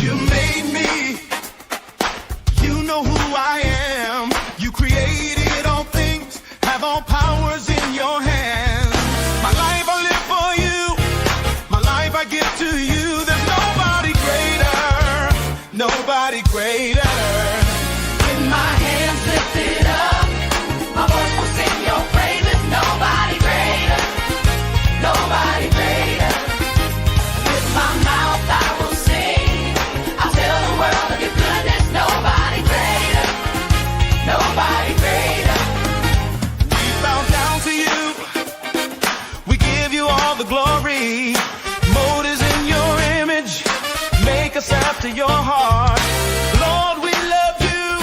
You made me. You know who I am. You created all things, have all powers in your hands. My life I live for you. My life I give to you. There's nobody greater. Nobody greater. With my hands lifted up, my voice will sing your praises. Nobody greater. Nobody greater. With my mouth I will sing. I'll tell the world of your goodness. Nobody greater. Nobody greater. We bow down to you. We give you all the glory. Mold us in your image. Make us after your heart. Lord, we love you.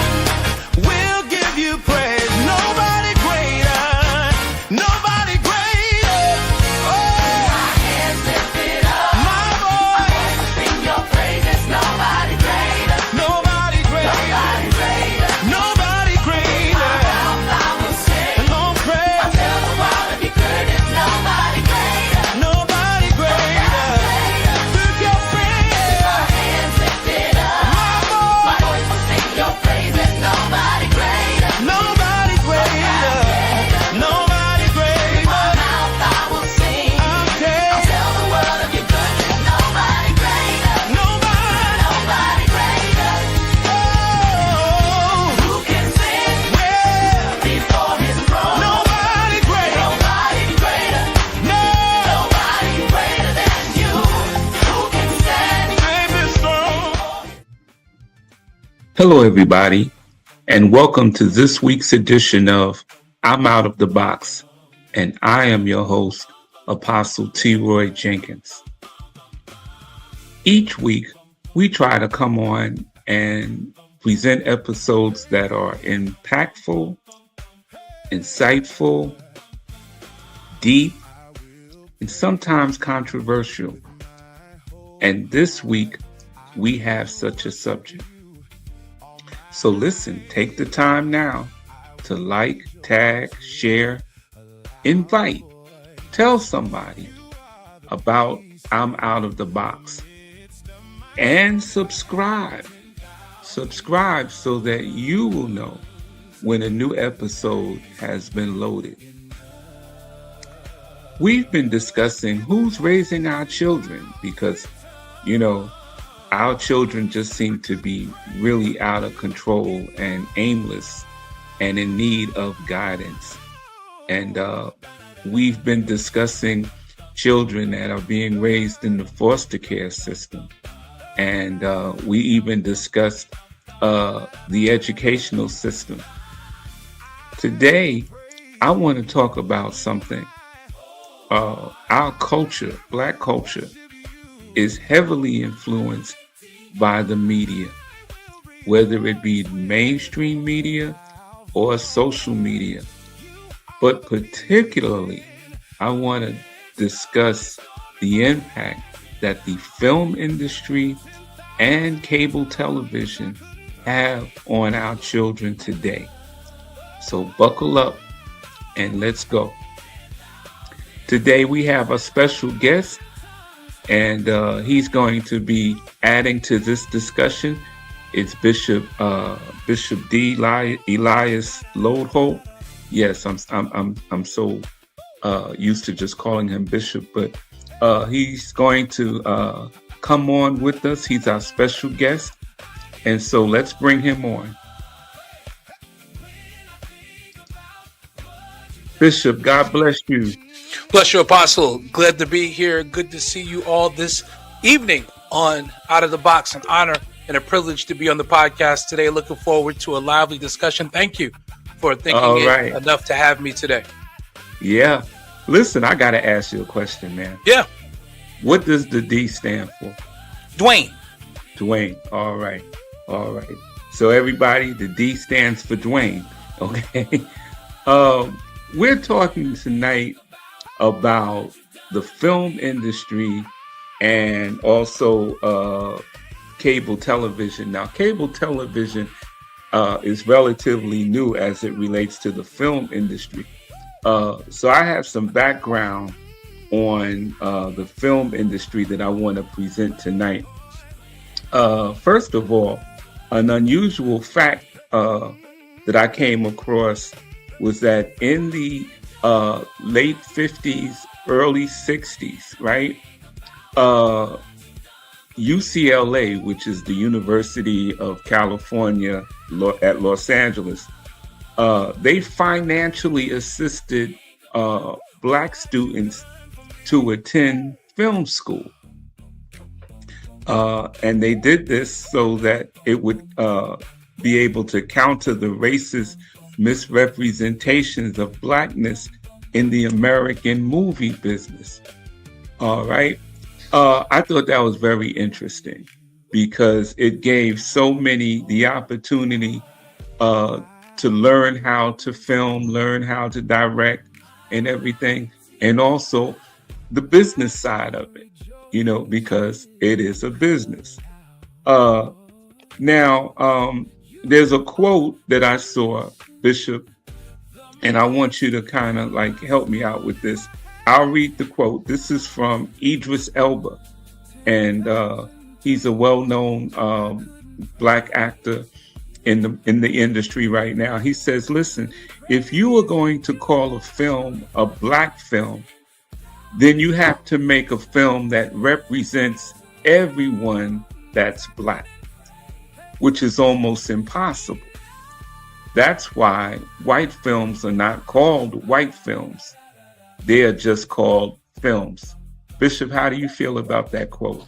We'll give you praise. Nobody greater. Nobody greater. Oh, My hands lifted up, my voice. sing your praises. Nobody greater. Nobody greater. Nobody greater. Nobody My greater. mouth I will sing. And Lord, I'll praise. tell the world of your goodness. Nobody greater. Nobody greater. With your praise. My hands lifted up, my voice will sing your praises. Nobody greater. Nobody greater. Nobody My greater. mouth I will sing. Okay. I'll tell the world of your goodness. Nobody greater. Nobody. Nobody greater. Oh. Who can stand Yeah. before his throne? Nobody greater. Nobody greater. No. Nobody greater than you. Who can stand? Baby, strong. Hello, everybody, and welcome to this week's edition of I'm Out of the Box, and I am your host, Apostle T. Roy Jenkins. Each week, we try to come on and present episodes that are impactful, insightful, deep, and sometimes controversial. And this week, we have such a subject. So listen, take the time now to like, tag, share, invite, tell somebody about I'm Out of the Box, and subscribe. Subscribe so that you will know when a new episode has been loaded. We've been discussing who's raising our children because, our children just seem to be really out of control and aimless and in need of guidance. And we've been discussing children that are being raised in the foster care system. And we even discussed the educational system. Today, I want to talk about something. Our culture, Black culture, is heavily influenced by the media, whether it be mainstream media or social media. But particularly, I want to discuss the impact that the film industry and cable television have on our children today. So buckle up and let's go. Today we have a special guest, and he's going to be adding to this discussion. It's Bishop D. Elias Lodeholt. Yes, I'm so used to just calling him Bishop, but he's going to come on with us. He's our special guest, and so let's bring him on. Bishop, God bless you. Bless you, Apostle. Glad to be here. Good to see you all this evening on Out of the Box. An honor and a privilege to be on the podcast today. Looking forward to a lively discussion. Thank you for thinking enough to have me today. Yeah. Listen, I got to ask you a question, man. Yeah. What does the D stand for? Dwayne. Dwayne. All right. So everybody, the D stands for Dwayne. Okay. We're talking tonight about the film industry and also cable television. Now, cable television is relatively new as it relates to the film industry. So I have some background on the film industry that I want to present tonight. First of all, an unusual fact that I came across was that in the late 50s, early 60s, right? UCLA, which is the University of California at Los Angeles, they financially assisted Black students to attend film school. And they did this so that it would be able to counter the racist misrepresentations of Blackness in the American movie business. All right. I thought that was very interesting because it gave so many the opportunity to learn how to film, learn how to direct and everything, and also the business side of it, you know, because it is a business. Now, there's a quote that I saw, Bishop, and I want you to kind of like help me out with this. I'll read the quote. This is from Idris Elba, and he's a well-known Black actor in the industry right now. He says, listen, if you are going to call a film a Black film, then you have to make a film that represents everyone that's Black, which is almost impossible. That's why white films are not called white films. They are just called films. Bishop, how do you feel about that quote?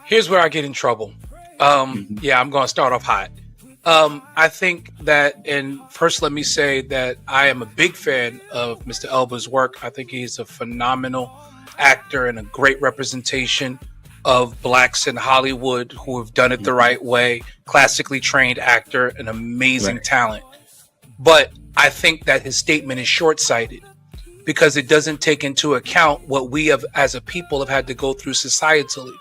Here's where I get in trouble. Yeah, I'm going to start off hot. I think that, and first let me say that I am a big fan of Mr. Elba's work. I think he's a phenomenal actor and a great representation of Blacks in Hollywood who have done it the right way. Classically trained actor, an amazing talent. But I think that his statement is short-sighted because it doesn't take into account what we have as a people have had to go through societally.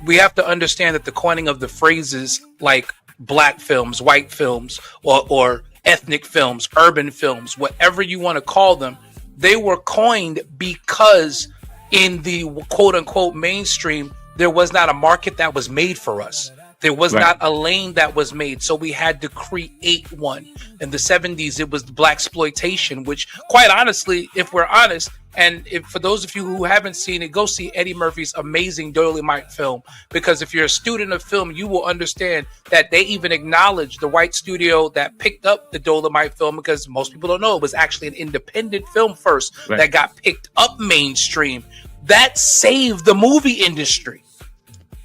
We have to understand that the coining of the phrases like Black films, white films, or ethnic films, urban films, whatever you want to call them, they were coined because in the quote unquote mainstream, there was not a market that was made for us. There was not a lane that was made. So we had to create one. In the 70s, it was Blaxploitation, which quite honestly, if we're honest, and if, for those of you who haven't seen it, go see Eddie Murphy's amazing Dolomite film. Because if you're a student of film, you will understand that they even acknowledge the white studio that picked up the Dolomite film, because most people don't know it was actually an independent film first that got picked up mainstream. That saved the movie industry.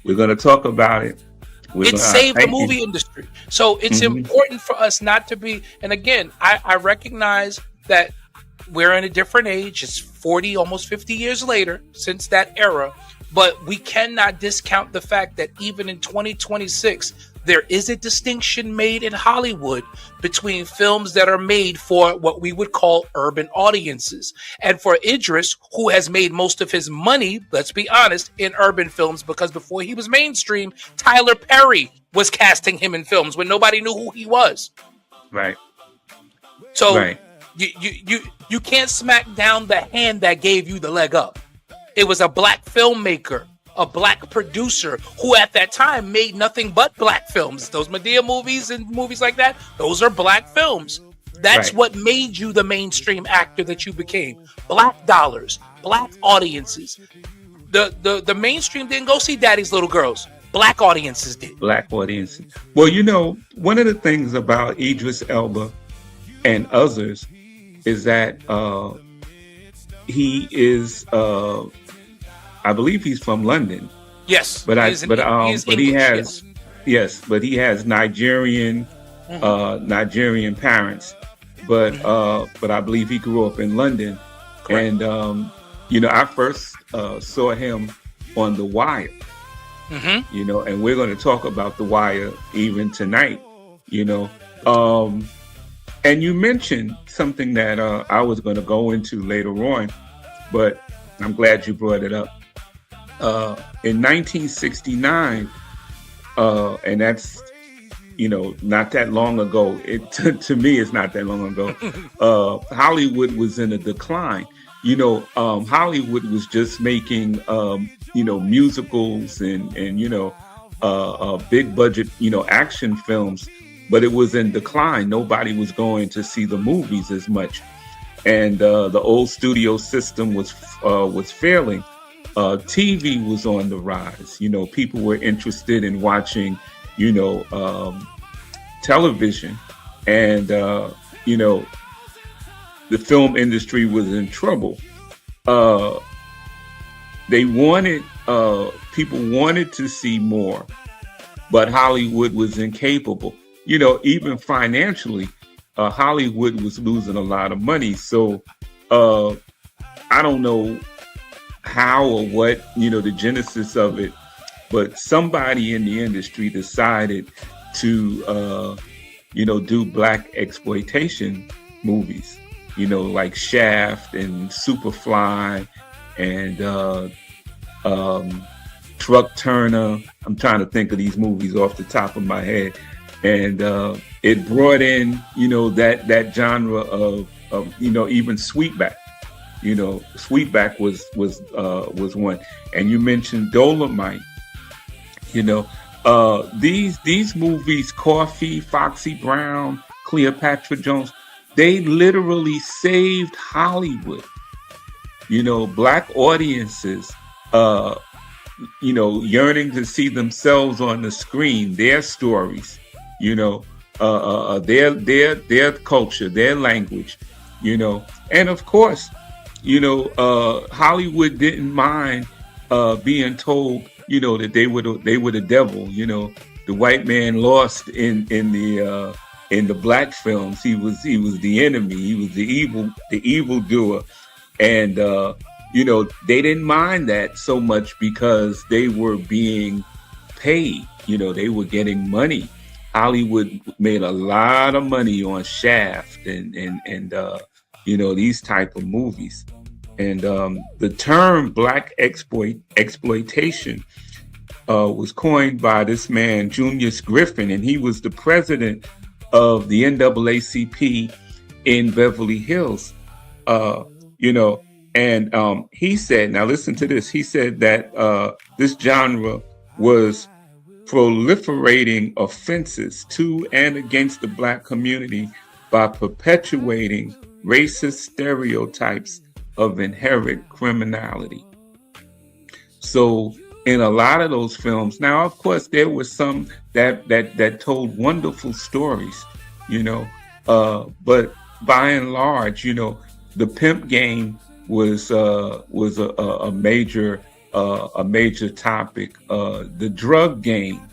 We're going to talk about it. It saved the movie industry. So it's important for us not to be, and again, I recognize that we're in a different age. It's 40, almost 50 years later since that era, but we cannot discount the fact that even in 2026, there is a distinction made in Hollywood between films that are made for what we would call urban audiences. And for Idris, who has made most of his money, let's be honest, in urban films, because before he was mainstream, Tyler Perry was casting him in films when nobody knew who he was. Right. So you can't smack down the hand that gave you the leg up. It was a Black filmmaker, a Black producer who at that time made nothing but Black films. Those Medea movies and movies like that, those are Black films. That's what made you the mainstream actor that you became. Black dollars, Black audiences. The mainstream didn't go see Daddy's Little Girls. Black audiences did. Black audiences. Well, you know, one of the things about Idris Elba and others is that he is I believe he's from London. Yes, but he has Nigerian Nigerian parents. But I believe he grew up in London. Correct. And you know, I first saw him on The Wire. You know, and we're going to talk about The Wire even tonight. You know, and you mentioned something that I was going to go into later on, but I'm glad you brought it up. In 1969, and that's, you know, not that long ago. To me, it's not that long ago. Hollywood was in a decline. You know, Hollywood was just making musicals and big budget, action films, but it was in decline. Nobody was going to see the movies as much, and the old studio system was failing. TV was on the rise. People were interested in watching, television, and the film industry was in trouble. People wanted to see more, but Hollywood was incapable. Even financially, Hollywood was losing a lot of money. So I don't know how or what, the genesis of it, but somebody in the industry decided to, do Black exploitation movies, like Shaft and Superfly and Truck Turner. I'm trying to think of these movies off the top of my head. And it brought in, that genre of even Sweetback. Sweetback was one. And you mentioned Dolomite. These movies, Coffee, Foxy Brown, Cleopatra Jones, they literally saved Hollywood. Black audiences, yearning to see themselves on the screen, their stories, their culture, their language, and of course, Hollywood didn't mind being told, that they were the devil. The white man lost in the Black films. He was the enemy. He was the evil doer, and they didn't mind that so much because they were being paid. They were getting money. Hollywood made a lot of money on Shaft and these type of movies. And the term Black exploitation was coined by this man, Junius Griffin, and he was the president of the NAACP in Beverly Hills. And he said, now listen to this, he said that this genre was proliferating offenses to and against the Black community by perpetuating racist stereotypes of inherent criminality. So in a lot of those films, now of course there were some that told wonderful stories, but by and large, the pimp game was a major topic. The drug game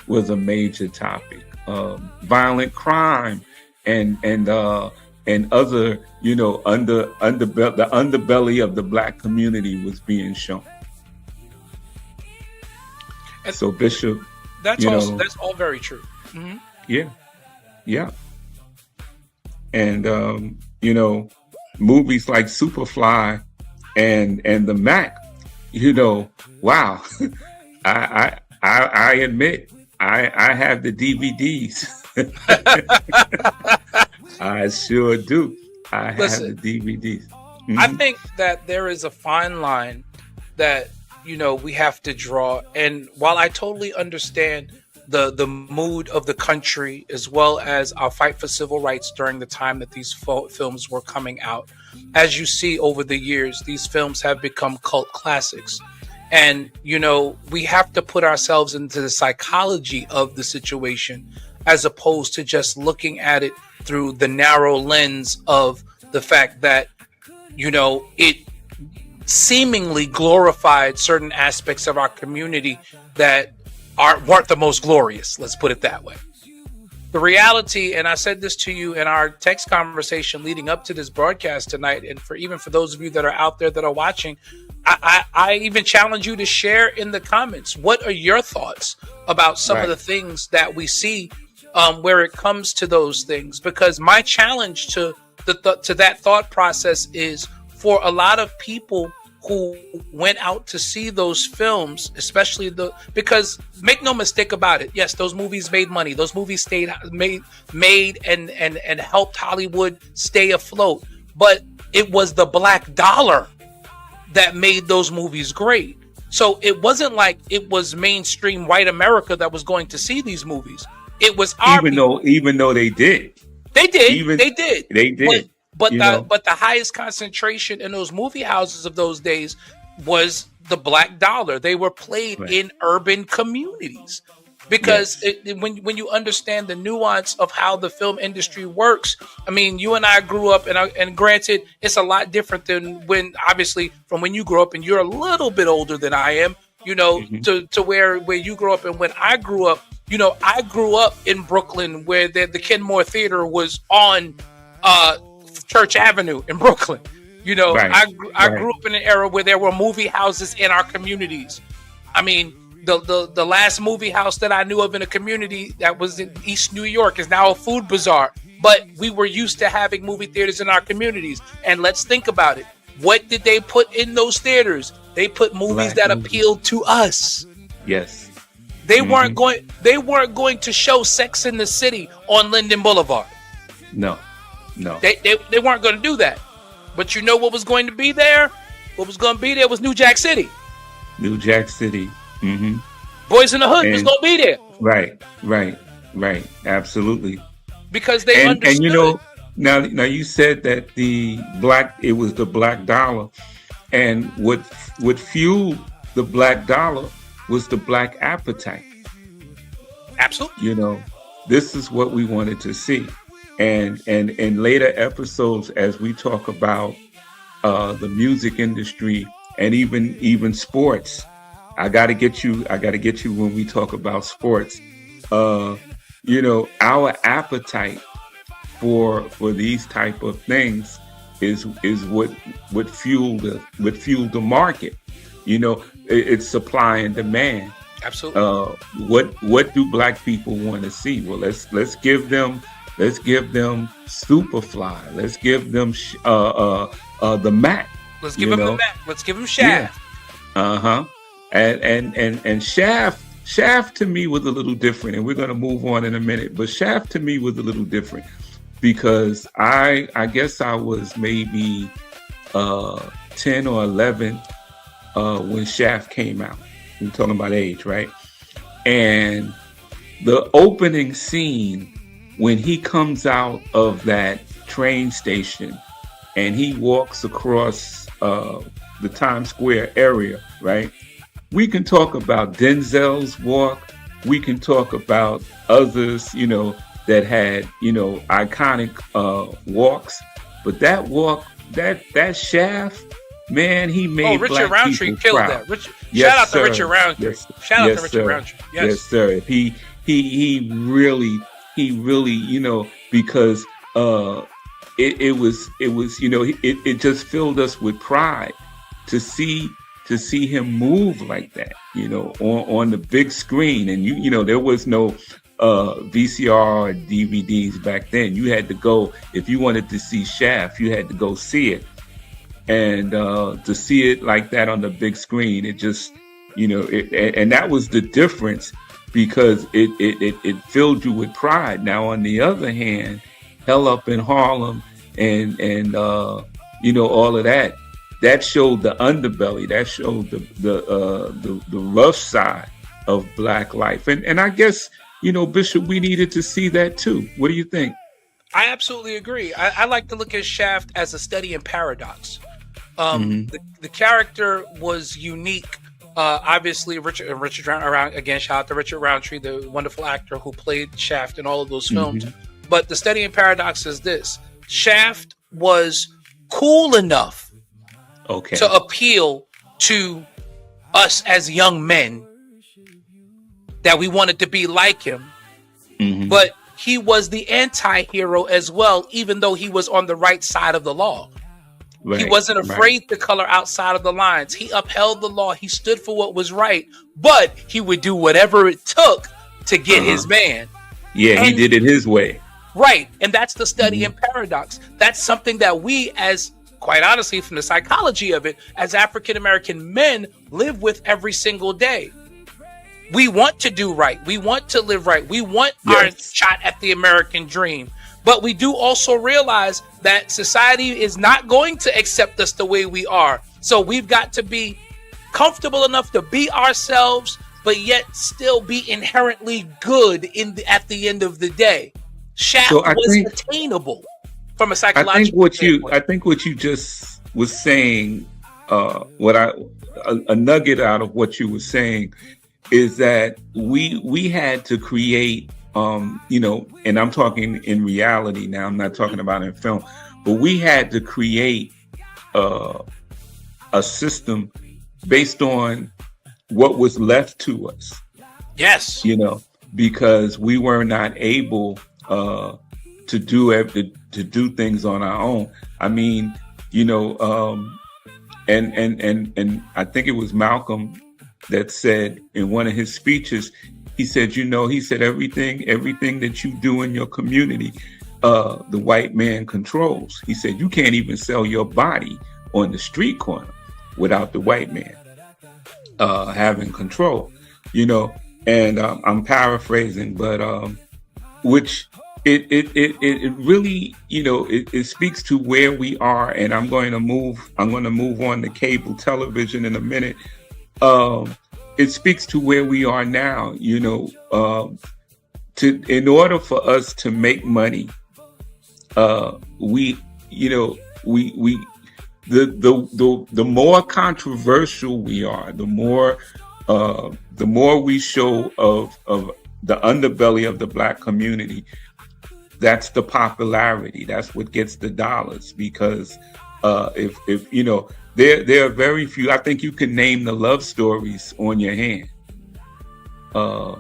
was a major topic. Violent crime and other, the underbelly of the Black community was being shown. And so Bishop, that's all very true. Mm-hmm. Yeah. And movies like Superfly and the Mac, wow. I admit I have the DVDs. I sure do. I have the DVDs. Mm-hmm. I think that there is a fine line that we have to draw. And while I totally understand the mood of the country, as well as our fight for civil rights during the time that these films were coming out, as you see over the years, these films have become cult classics. And, we have to put ourselves into the psychology of the situation, as opposed to just looking at it through the narrow lens of the fact that, it seemingly glorified certain aspects of our community that weren't the most glorious. Let's put it that way. The reality, and I said this to you in our text conversation leading up to this broadcast tonight, and for those of you that are out there that are watching, I even challenge you to share in the comments. What are your thoughts about some of the things that we see where it comes to those things? Because my challenge to that thought process is for a lot of people who went out to see those films, especially because make no mistake about it. Yes, those movies made money. Those movies made and helped Hollywood stay afloat. But it was the Black dollar that made those movies great. So it wasn't like it was mainstream white America that was going to see these movies. It was our even though they did. They did. Even They did. They did. But the highest concentration in those movie houses of those days was the Black Dollar. They were played in urban communities because when you understand the nuance of how the film industry works, I mean, you and I grew up, and granted, it's a lot different than obviously from when you grew up, and you're a little bit older than I am, you know, to where you grew up. And when I grew up, you know, I grew up in Brooklyn where the Kenmore Theater was on Church Avenue in Brooklyn. You know, I grew up in an era where there were movie houses in our communities. I mean, the last movie house that I knew of in a community that was in East New York is now a food bazaar. But we were used to having movie theaters in our communities. And let's think about it. What did they put in those theaters? They put movies that appealed to us. Yes. They weren't going to show Sex in the City on Linden Boulevard. No. They weren't going to do that. But you know what was going to be there? What was going to be there was New Jack City. New Jack City. Mm-hmm. Boys in the Hood was going to be there. Right. Absolutely. Because they understood. And you know, now you said that it was the Black Dollar, and what fueled the Black Dollar was the Black appetite. Absolutely. You know, this is what we wanted to see. And in later episodes, as we talk about the music industry and even sports, I gotta get you when we talk about sports. You know, our appetite for these type of things is what fueled the market. You know, it's supply and demand. Absolutely. What do Black people want to see? Well, let's give them Superfly. Let's give them the Mac. Let's give them the Mac. Let's give them Shaft. Yeah. And Shaft to me was a little different, and we're going to move on in a minute. But Shaft to me was a little different because I guess I was maybe 10 or 11 when Shaft came out. We're talking about age, right? And the opening scene when he comes out of that train station and he walks across the Times Square area, right? We can talk about Denzel's walk. We can talk about others, you know, that had, you know, iconic walks. But that walk, that Shaft, man, he made Richard Black Roundtree people killed proud. that. Yes, shout out sir. to Richard Roundtree. Yes. Shout out Yes, to Richard sir. Roundtree. Yes, sir. He really, you know, because it was, you know, it just filled us with pride to see him move like that, you know, on the big screen. And you know, there was no VCR or DVDs back then. You had to go, if you wanted to see Shaft, you had to go see it. And to see it like that on the big screen, it just, you know, and that was the difference, because it filled you with pride. Now, on the other hand, Hell Up in Harlem and you know, all of that showed the underbelly, that showed the rough side of Black life. And I guess, you know, Bishop, we needed to see that too. What do you think? I absolutely agree. I like to look at Shaft as a study in paradox. The character was unique. Obviously, Richard Roundtree, again, shout out to Richard Roundtree, the wonderful actor who played Shaft in all of those films. But the study in paradox is this: Shaft was cool enough to appeal to us as young men that we wanted to be like him. But he was the anti-hero as well, even though he was on the right side of the law. He wasn't afraid to color outside of the lines. He upheld the law. He stood for what was right, but he would do whatever it took to get his man. Yeah, he did it his way. Right. And that's the study in paradox. That's something that we, as quite honestly, from the psychology of it, as African-American men live with every single day. We want to do right. We want to live right. We want our shot at the American dream. But we do also realize that society is not going to accept us the way we are. So we've got to be comfortable enough to be ourselves, but yet still be inherently good at the end of the day. Shaft So I was think attainable from a I psychological think what you standpoint. I think what you just was saying, what a nugget out of what you were saying is that we had to create, and I'm talking in reality now. I'm not talking about in film, but we had to create uh, a system based on what was left to us, Yes. because we were not able to do things on our own. I mean, and I think it was Malcolm that said in one of his speeches, he said, he said everything that you do in your community, the white man controls. He said you can't even sell your body on the street corner without the white man having control. And I'm paraphrasing, but which it really, it speaks to where we are. And I'm going to move on to cable television in a minute. It speaks to where we are now. In order for us to make money, we the more controversial we are, the more we show of the underbelly of the Black community. That's the popularity. That's what gets the dollars. Because if there are very few. I think you can name the love stories on your hand. But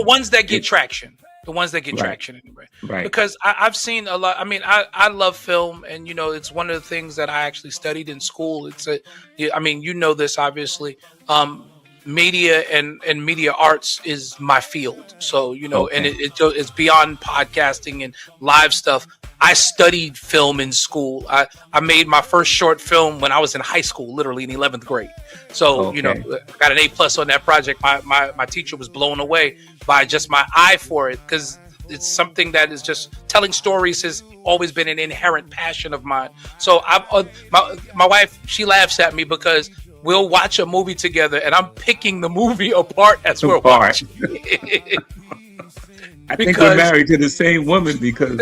ones that get traction. The ones that get traction anyway. Right. Because I've seen a lot. I mean, I love film, and it's one of the things that I actually studied in school. This obviously. Media and media arts is my field. So, Okay. and it's beyond podcasting and live stuff. I studied film in school. I made my first short film when I was in high school, literally in 11th grade. So, Okay. got an A+ on that project. My teacher was blown away by just my eye for it, because it's something that is just telling stories has always been an inherent passion of mine. So my wife, she laughs at me because we'll watch a movie together and I'm picking the movie apart as we're watching it. I think we're married to the same woman because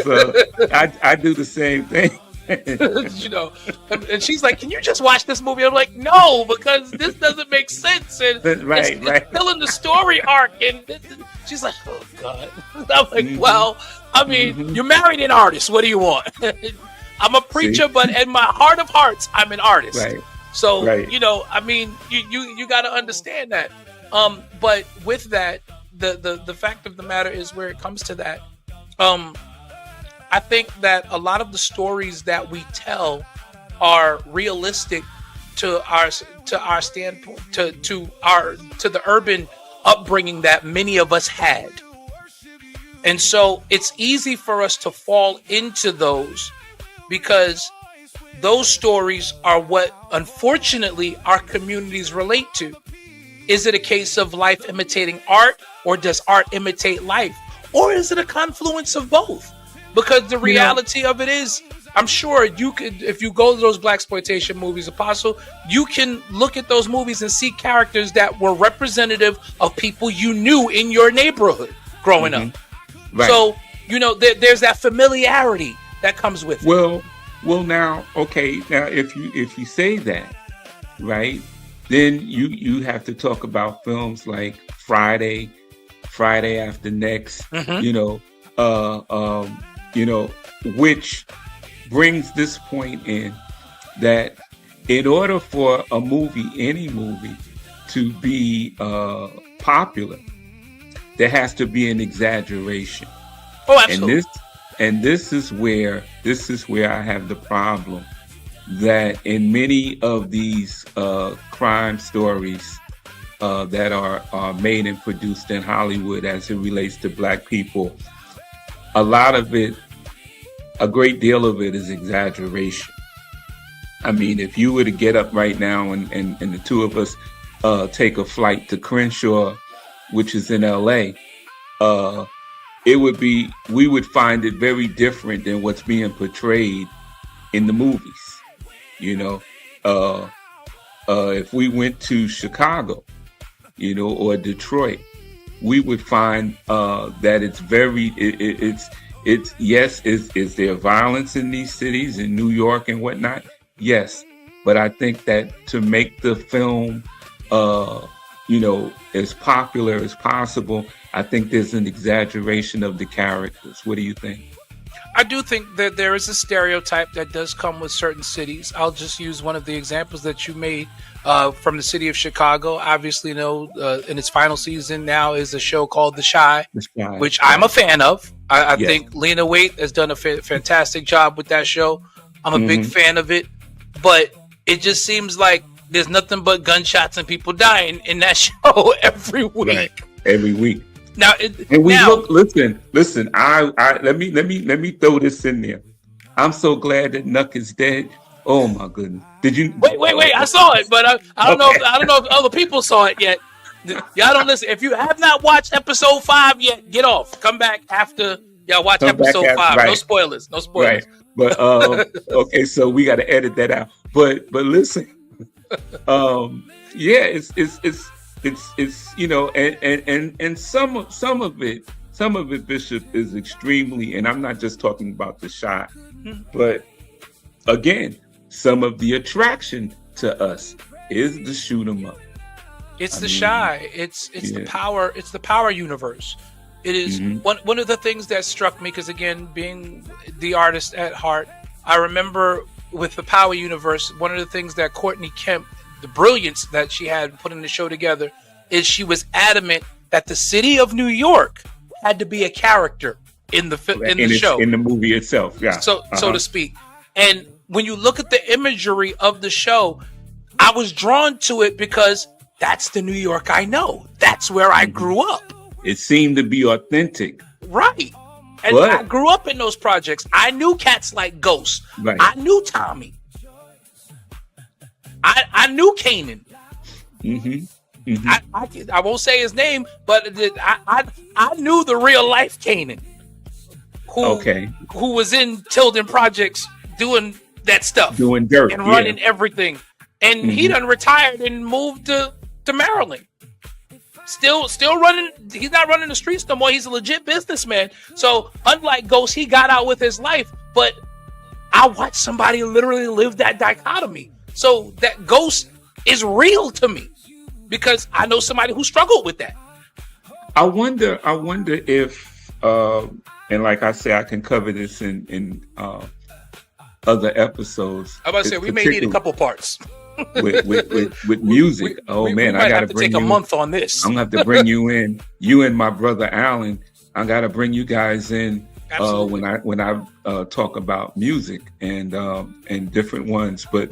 I do the same thing. And she's like, "Can you just watch this movie?" I'm like, "No, because this doesn't make sense." And it's telling the story arc. And she's like, "Oh God." I'm like, "Well, I mean, you're married an artist. What do you want?" I'm a preacher, but in my heart of hearts, I'm an artist. Right. So, I mean, you got to understand that. But with that, the fact of the matter is, where it comes to that, I think that a lot of the stories that we tell are realistic to our standpoint, to the urban upbringing that many of us had. And so it's easy for us to fall into those, because those stories are what, unfortunately, our communities relate to. Is it a case of life imitating art, or does art imitate life? Or is it a confluence of both? Because the reality of it is, I'm sure you could, if you go to those blaxploitation movies, Apostle, you can look at those movies and see characters that were representative of people you knew in your neighborhood growing up. Right. So, there's that familiarity that comes with it. Well, now, okay, now if you say that, right, then you have to talk about films like Friday After Next, which brings this point in, that in order for a movie, any movie, to be popular, there has to be an exaggeration. Oh, absolutely. And this is where I have the problem, that in many of these crime stories that are made and produced in Hollywood as it relates to Black people, a great deal of it is exaggeration. I mean, if you were to get up right now and the two of us take a flight to Crenshaw, which is in LA, we would find it very different than what's being portrayed in the movies. if we went to Chicago, or Detroit, we would find that it's yes, is there violence in these cities, in New York and whatnot? Yes, but I think that to make the film, as popular as possible, I think there's an exaggeration of the characters. What do you think? I do think that there is a stereotype that does come with certain cities. I'll just use one of the examples that you made from the city of Chicago. Obviously, in its final season now is a show called The Chi, which I'm a fan of. I Yes. think Lena Waithe has done a fantastic job with that show. I'm a big Mm-hmm. fan of it, but it just seems like there's nothing but gunshots and people dying in that show every week. Right. Every week. Now, And we now, listen, I let me throw this in there. I'm so glad that Nuck is dead. Oh my goodness. Did you Wait! I saw it, but I don't Okay. know. I don't know if other people saw it yet. Y'all don't listen. If you have not watched episode 5 yet, get off. Come back after y'all watch Come back episode after- 5. No right. spoilers. No spoilers. Right. But okay, so we got to edit that out. But listen, yeah, it's and some of it, Bishop, is extremely, and I'm not just talking about the shot, but again, some of the attraction to us is the shoot 'em up. It's the mean, Chi. It's the yeah. power. It's the power universe. It is one of the things that struck me because, again, being the artist at heart, I remember with the Power Universe, one of the things that Courtney Kemp, the brilliance that she had putting the show together, is she was adamant that the city of New York had to be a character in the show, In the movie itself, yeah. so to speak. And when you look at the imagery of the show, I was drawn to it because that's the New York I know. That's where I grew up. It seemed to be authentic. Right. And But- I grew up in those projects. I knew cats like Ghost. Right. I knew Tommy. I knew Kanan. I won't say his name, but I knew the real life Kanan. Who was in Tilden Projects doing that stuff. Doing dirt, and running everything. And he done retired and moved to Maryland. Still running. He's not running the streets no more. He's a legit businessman. So unlike Ghost, he got out with his life. But I watched somebody literally live that dichotomy. So that Ghost is real to me because I know somebody who struggled with that. I wonder if, and like I say, I can cover this in other episodes. I'm about to say we may need a couple parts. with music. We Man, might I got have to to bring take you. a month on this. I'm gonna have to bring you in. You and my brother Alan. I got to bring you guys in Absolutely. when I talk about music and different ones. But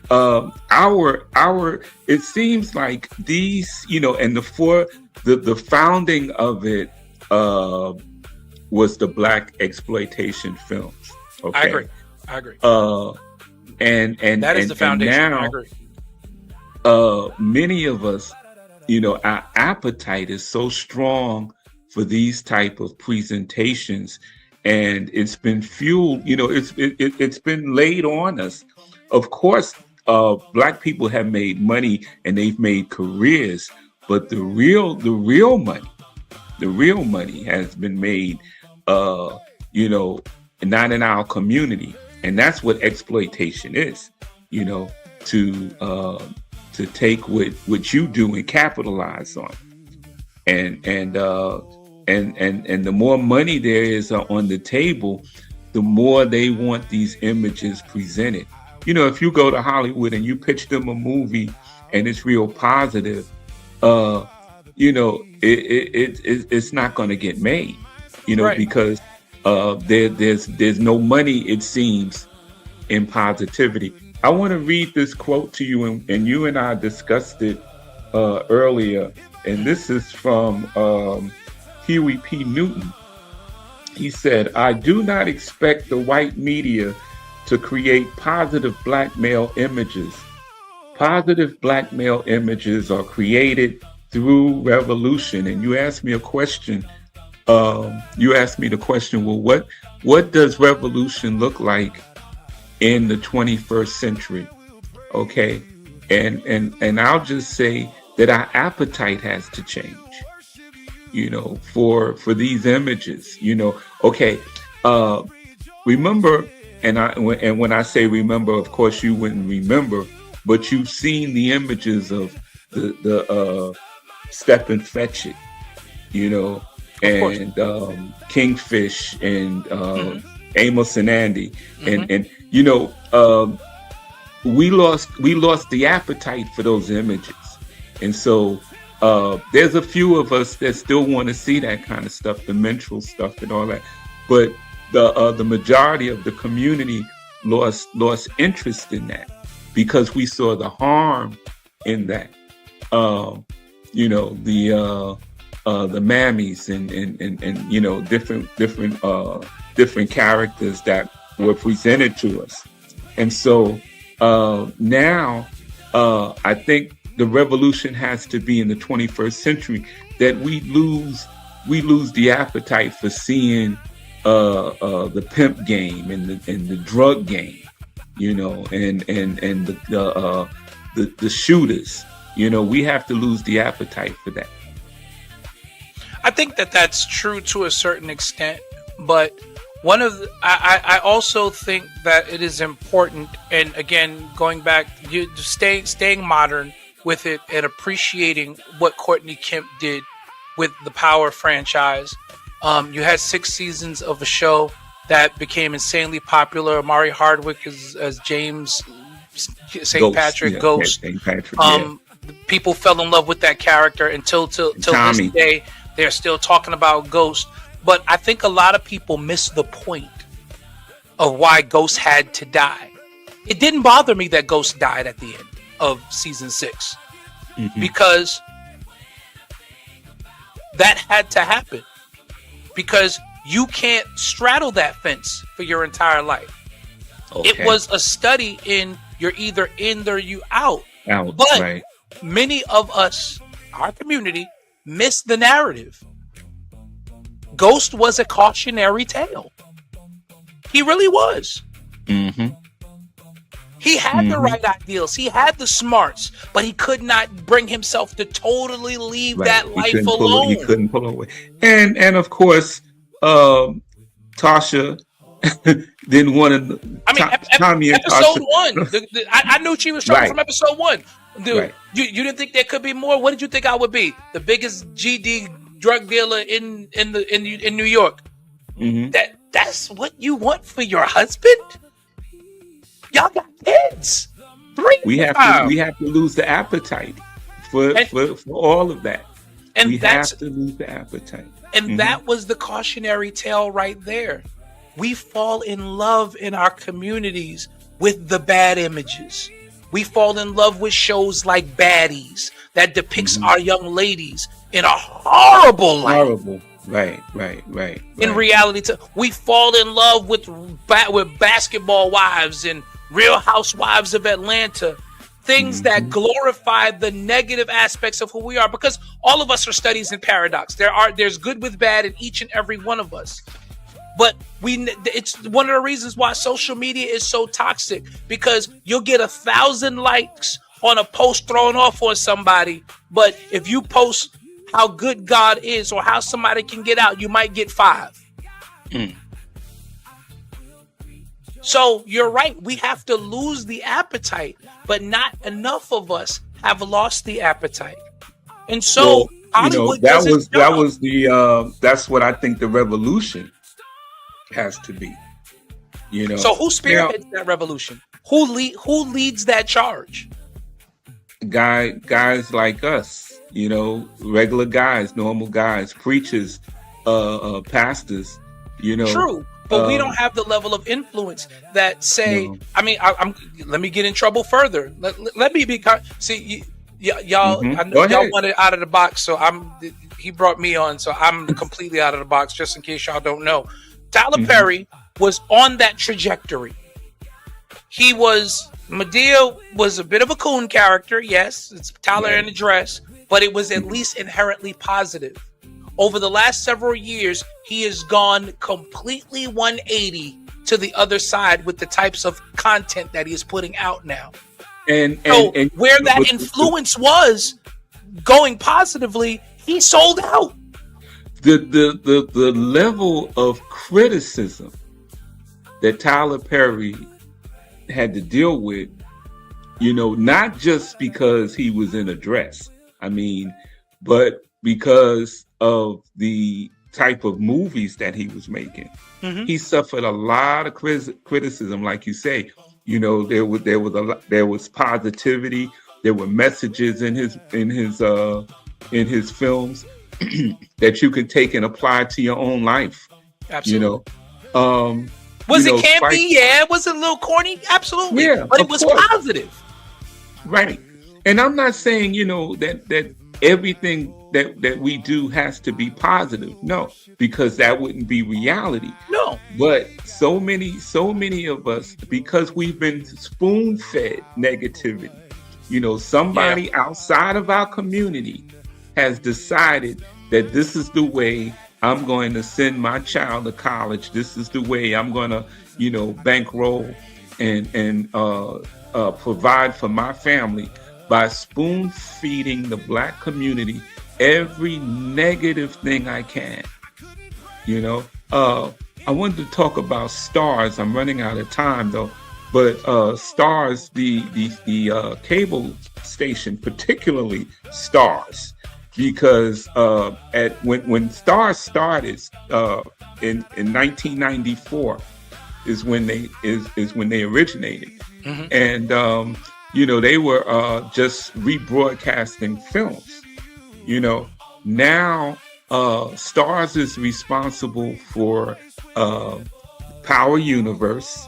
our it seems like these, and the founding of it was the black exploitation films. Okay, I agree. And That is the foundation. And now, I agree. many of us, our appetite is so strong for these type of presentations, and it's been fueled. It's been laid on us. Of course, black people have made money and they've made careers, but the real money has been made, not in our community. And that's what exploitation is, to take what you do and capitalize on. And the more money there is on the table, the more they want these images presented. If you go to Hollywood and you pitch them a movie and it's real positive, it's not going to get made, Right. because there's no money, it seems, in positivity. I want to read this quote to you, and you and I discussed it earlier, and this is from Huey P. Newton. He said, "I do not expect the white media to create positive black male images. Positive black male images are created through revolution." And you asked me a question. You asked me the question, well, what does revolution look like in the 21st century? Okay. And I'll just say that our appetite has to change, for these images. Okay, remember, and when I say remember, of course you wouldn't remember, but you've seen the images of the Step and Fetch It, and Kingfish and Amos and Andy, and we lost the appetite for those images, and so there's a few of us that still want to see that kind of stuff, the menstrual stuff and all that, but the majority of the community lost interest in that because we saw the harm in that. The mammies and different characters that were presented to us. And so now I think the revolution has to be in the 21st century that we lose the appetite for seeing the pimp game and the drug game, and the shooters. We have to lose the appetite for that. I think that that's true to a certain extent, but I also think that it is important, and again, going back, staying modern with it and appreciating what Courtney Kemp did with the Power franchise. You had 6 seasons of a show that became insanely popular. Amari Hardwick as James St. Patrick, Ghost. St. Patrick, people fell in love with that character until this day. They're still talking about Ghost. But I think a lot of people miss the point of why Ghost had to die. It didn't bother me that Ghost died at the end of season 6 because that had to happen. Because you can't straddle that fence for your entire life. Okay. It was a study in you're either in or you out. But right. Many of us, our community, missed the narrative. Ghost was a cautionary tale. He really was. He had the right ideals. He had the smarts, but he could not bring himself to totally leave that life alone. He couldn't pull away. And of course, Tasha didn't want to. Episode 1. I knew she was trouble from episode 1. Dude, you didn't think there could be more? What did you think I would be? The biggest GD drug dealer in New York. That's what you want for your husband? Y'all got kids. 3. We have to lose the appetite for all of that. And we have to lose the appetite. And that was the cautionary tale right there. We fall in love in our communities with the bad images. We fall in love with shows like Baddies that depicts our young ladies in a horrible light. Horrible. Right. In reality, we fall in love with Basketball Wives and Real Housewives of Atlanta. Things that glorify the negative aspects of who we are, because all of us are studies in paradox. There's good with bad in each and every one of us. But it's one of the reasons why social media is so toxic, because you'll get 1,000 likes on a post thrown off on somebody. But if you post how good God is or how somebody can get out, you might get 5. So you're right. We have to lose the appetite, but not enough of us have lost the appetite. And so Hollywood that's what I think the revolution has to be. So who spearheads that revolution? Who leads that charge? Guys like us, regular guys, normal guys, preachers, pastors, True. But we don't have the level of influence that say. No. I mean, let me get in trouble further. Let me be. Y'all. I know y'all wanted out of the box, so he brought me on, so I'm completely out of the box. Just in case y'all don't know, Tyler Perry was on that trajectory. Madea was a bit of a coon character. Yes, it's Tyler in a dress, but it was at least inherently positive. Over the last several years, he has gone completely 180 to the other side with the types of content that he is putting out now. and where that but influence was going positively, he sold out. the level of criticism that Tyler Perry had to deal with, not just because he was in a dress, but because of the type of movies that he was making. Mm-hmm. He suffered a lot of criticism, like you say. There was positivity. There were messages in his films that you could take and apply to your own life. Absolutely. Was it campy? Yeah. Was it a little corny? Absolutely. Yeah, but it was positive. Right. And I'm not saying, that everything that we do has to be positive. No, because that wouldn't be reality. No. But so many of us, because we've been spoon-fed negativity, somebody outside of our community has decided that this is the way I'm going to send my child to college. This is the way I'm going to, bankroll and provide for my family by spoon feeding the Black community every negative thing I can. I wanted to talk about Starz. I'm running out of time though, but Starz, the cable station, particularly Starz, because when Starz started in 1994 is when they originated, Mm-hmm. and they were just rebroadcasting films. Now Starz is responsible for Power Universe,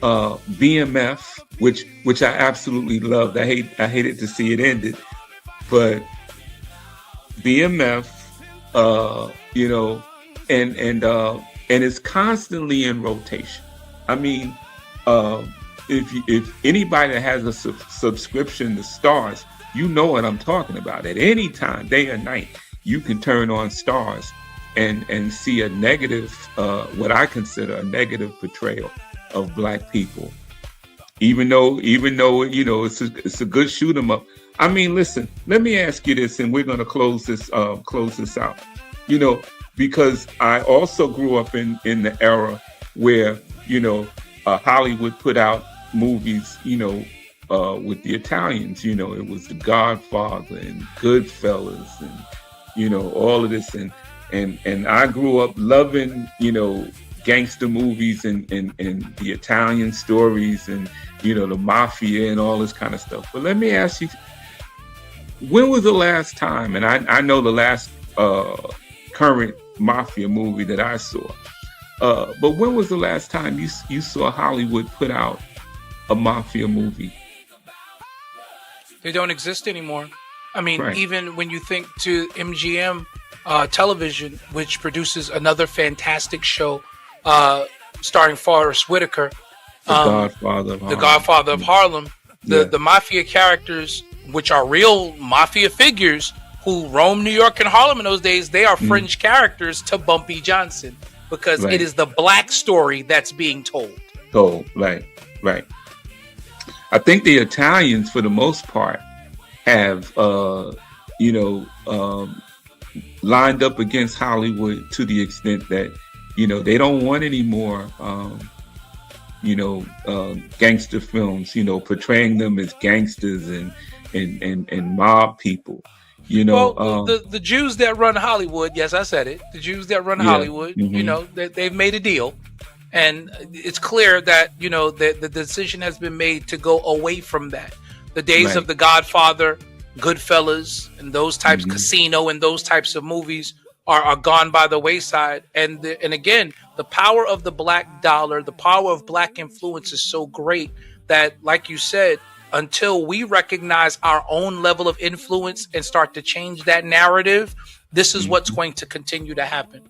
BMF, which I absolutely loved. I hated to see it ended, but BMF, and it's constantly in rotation. If anybody that has a subscription to Starz, you know what I'm talking about. At any time, day or night, you can turn on Starz and see a negative, what I consider a negative portrayal of Black people. Even though it's a good shoot 'em up. Listen, let me ask you this, and we're going to close this out. Because I also grew up in the era where Hollywood put out movies, with the Italians. It was The Godfather and Goodfellas and all of this, and I grew up loving gangster movies and the Italian stories and the mafia and all this kind of stuff. But let me ask you, when was the last time, and I know the last current mafia movie that I saw, but when was the last time you saw Hollywood put out a mafia movie? They don't exist anymore. Right. Even when you think to MGM Television, which produces another fantastic show starring Forrest Whitaker, The Godfather of Harlem. The mafia characters, which are real mafia figures who roamed New York and Harlem in those days, they are fringe characters to Bumpy Johnson, because it is the Black story that's being told. Right. I think the Italians, for the most part, have lined up against Hollywood to the extent that they don't want any more gangster films, portraying them as gangsters and mob people. The Jews that run Hollywood, yes, I said it. The Jews that run Hollywood, they've made a deal. And it's clear that, the decision has been made to go away from that. The days of The Godfather, Goodfellas, and those types, Casino, and those types of movies are gone by the wayside. And again, the power of the Black dollar, the power of Black influence is so great that, like you said, until we recognize our own level of influence and start to change that narrative, this is what's going to continue to happen.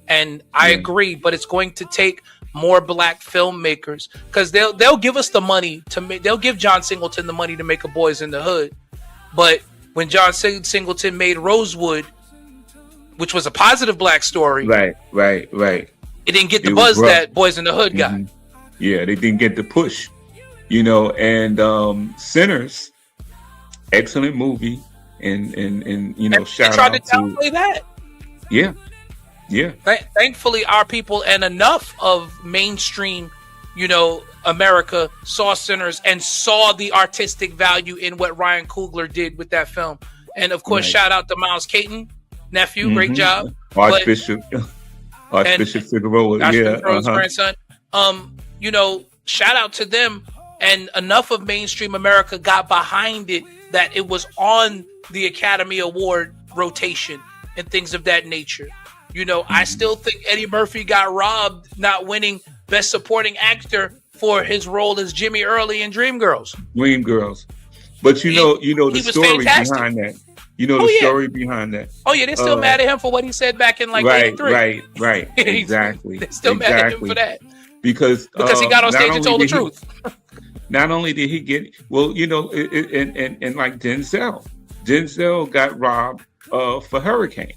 And I agree, but it's going to take more Black filmmakers, because they'll give us the money to make. They'll give John Singleton the money to make a Boys in the Hood, but when John Singleton made Rosewood, which was a positive Black story, right, it didn't get the buzz that Boys in the Hood got. Yeah, they didn't get the push. You know, and Sinners, excellent movie, and you know, And they shout tried to out to downplay that. yeah, yeah, Thankfully, our people and enough of mainstream, you know, America saw Sinners and saw the artistic value in what Ryan Coogler did with that film. And of course, Right. shout out to Miles Caton, nephew, great Mhm. job. Archbishop Figueroa, Ashton yeah, Crow's grandson. You know, shout out to them. And enough of mainstream America got behind it that it was on the Academy Award rotation and things of that nature. You know, I still think Eddie Murphy got robbed not winning Best Supporting Actor for his role as Jimmy Early in Dreamgirls. Dreamgirls. But you know the he was story fantastic. behind that. You know Oh, the yeah. story behind that. Oh yeah, they're still mad at him for what he said back in like '83. Right. Exactly. They're still mad at him for that Because he got on not stage and told only the did he- truth. Not only did he get you know, and like Denzel got robbed for Hurricane,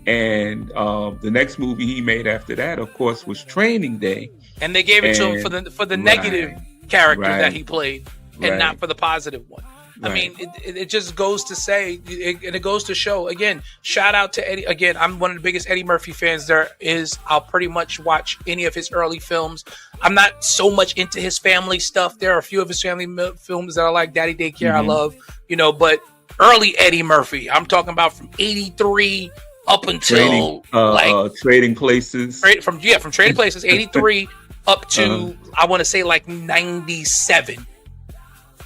and the next movie he made after that, of course, was Training Day. And they gave it to him for the negative character that right, he played, and not for the positive one. I Right. mean, it just goes to say, and it goes to show, again, shout out to Eddie. Again, I'm one of the biggest Eddie Murphy fans there is. I'll pretty much watch any of his early films. I'm not so much into his family stuff. There are a few of his family films that I like. Daddy Daycare, I love, you know, but early Eddie Murphy, I'm talking about from 83 up until Trading Places. from Trading Places, 83 up to I want to say like 97.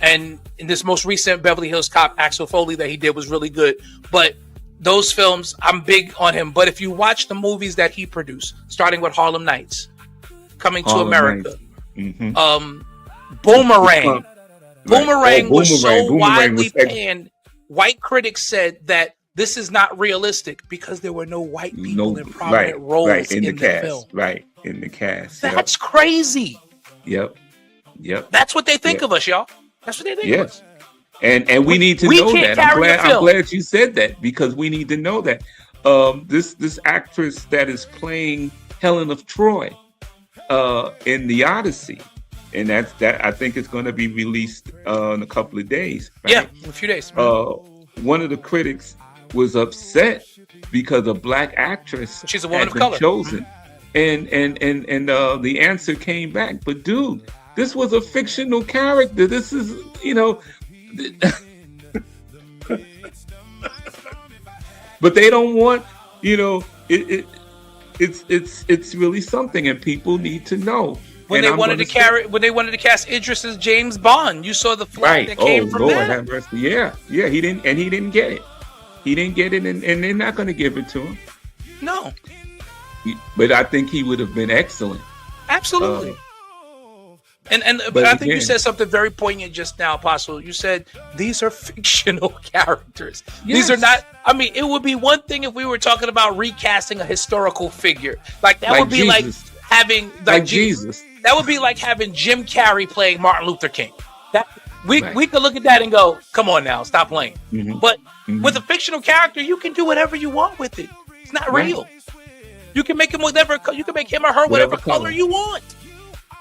And in this most recent Beverly Hills Cop, Axel Foley that he did was really good. But those films, I'm big on him. But if you watch the movies that he produced, starting with Harlem Nights, Coming to Harlem America, Mm-hmm. Boomerang. Boomerang was so Boomerang widely was panned. White critics said that this is not realistic because there were no white people in prominent roles in the the cast. film. Right, in the cast. That's crazy. Yep. That's what they think Yeah. of us, y'all. That's what they think of us. Yes. And we need to we know can't that. carry a I'm film. glad you said that because we need to know that. This actress that is playing Helen of Troy in The Odyssey, and that I think it's going to be released in a couple of days. Right? Yeah, in a few days. One of the critics was upset because a black actress She's a woman had of been color. chosen, and the answer came back. But dude, this was a fictional character. This is, you know, but they don't want, you know, it's really something, and people need to know. When And they I'm wanted to gonna when they wanted to cast Idris as James Bond, you saw the flack that came from Lord that. have mercy. Yeah, he didn't get it. He didn't get it, and they're not going to give it to him. No, But I think he would have been excellent. absolutely. And but but I think you again- said something very poignant just now, Apostle. You said these are fictional characters. These are Yes. not. I mean, it would be one thing if we were talking about recasting a historical figure. Like that Like would be like Jesus. having Like Jesus. That would be like having Jim Carrey playing Martin Luther King. That we Right. we could look at that and go, "Come on now, stop playing." Mhm. But Mhm. with a fictional character, you can do whatever you want with it. It's not Right. real. You can make him whatever. You can make him or her whatever color color. you want.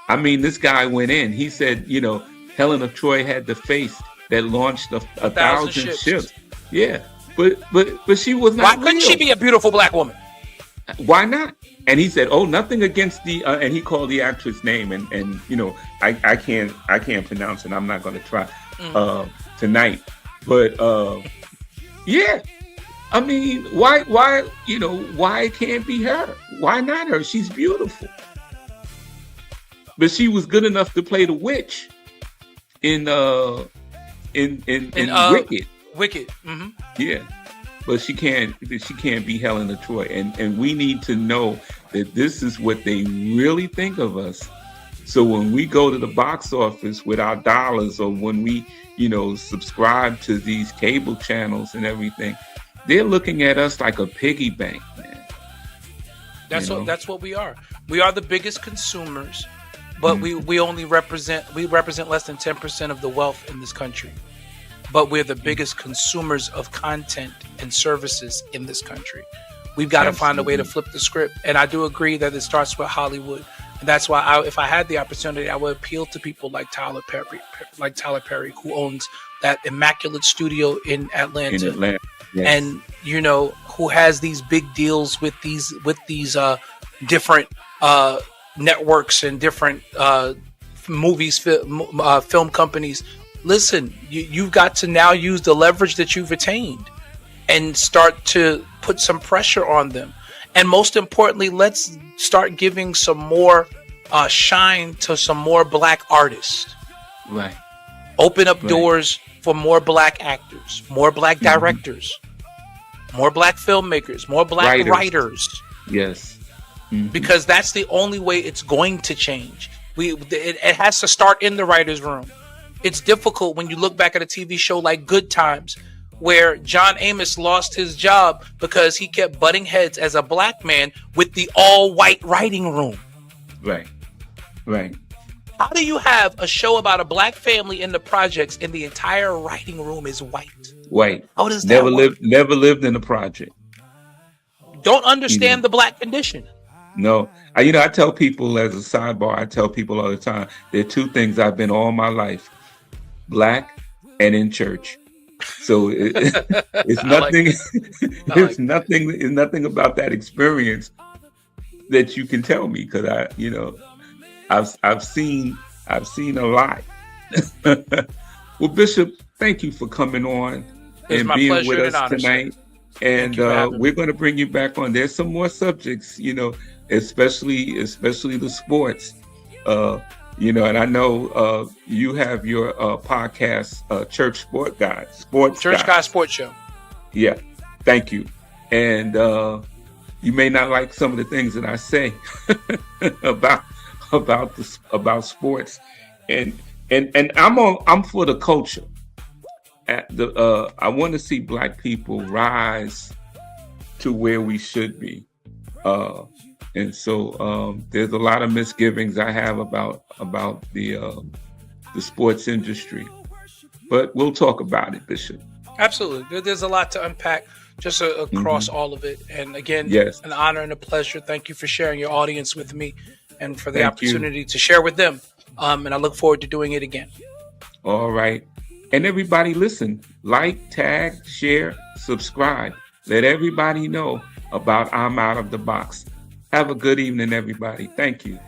I mean, this guy went in. He said, you know, Helen of Troy had the face that launched a thousand ships. ships. Yeah, but she was not. Why couldn't real. she be a beautiful black woman? Why not? And he said, "Oh, nothing against the," and he called the actress name, and you know, I can't pronounce it. I'm not going to try tonight, but yeah. I mean, why you know, why it can't be her? Why not her? She's beautiful, but she was good enough to play the witch in Wicked. Wicked. Mm-hmm. Yeah, but she can't be Helen of Troy, and we need to know that this is what they really think of us. So when we go to the box office with our dollars, or when we, you know, subscribe to these cable channels and everything, they're looking at us like a piggy bank, man. That's You know? what we are. We are the biggest consumers, but we only represent less than 10% of the wealth in this country. But we're the biggest consumers of content and services in this country. We've got to find a way to flip the script. And I do agree that it starts with Hollywood. And that's why, if I had the opportunity, I would appeal to people like Tyler Perry, who owns that immaculate studio in Atlanta. In Atlanta, yes. And who has these big deals with these different networks and different film companies. Listen, you've got to now use the leverage that you've attained and start to put some pressure on them. And most importantly, let's start giving some more shine to some more black artists. Right. Open up doors for more black actors, more black directors, more black filmmakers, more black writers. Yes. Mm-hmm. Because that's the only way it's going to change. It has to start in the writer's room. It's difficult when you look back at a TV show like Good Times, where John Amos lost his job because he kept butting heads as a black man with the all-white writing room. Right. Right. How do you have a show about a black family in the projects and the entire writing room is white? White. How does that work? Never lived in a project. Don't understand the black condition. No. I tell people, as a sidebar, I tell people all the time, there are two things I've been all my life: black and in church. So it's nothing. It's nothing about that experience that you can tell me, because I've seen a lot. Well, Bishop, thank you for coming on and being with us tonight. And we're going to bring you back on. There's some more subjects, especially the sports. And I know you have your podcast, Church Sport Guy, Church Guy Sports Show. Yeah, thank you. And you may not like some of the things that I say about sports, and I'm for the culture. I want to see black people rise to where we should be. And so there's a lot of misgivings I have about the sports industry, but we'll talk about it, Bishop. Absolutely. There's a lot to unpack just across all of it. And again, an honor and a pleasure. Thank you for sharing your audience with me and for the opportunity to share with them. And I look forward to doing it again. All right. And everybody listen, like, tag, share, subscribe. Let everybody know about I'm Out of the Box. Have a good evening, everybody. Thank you.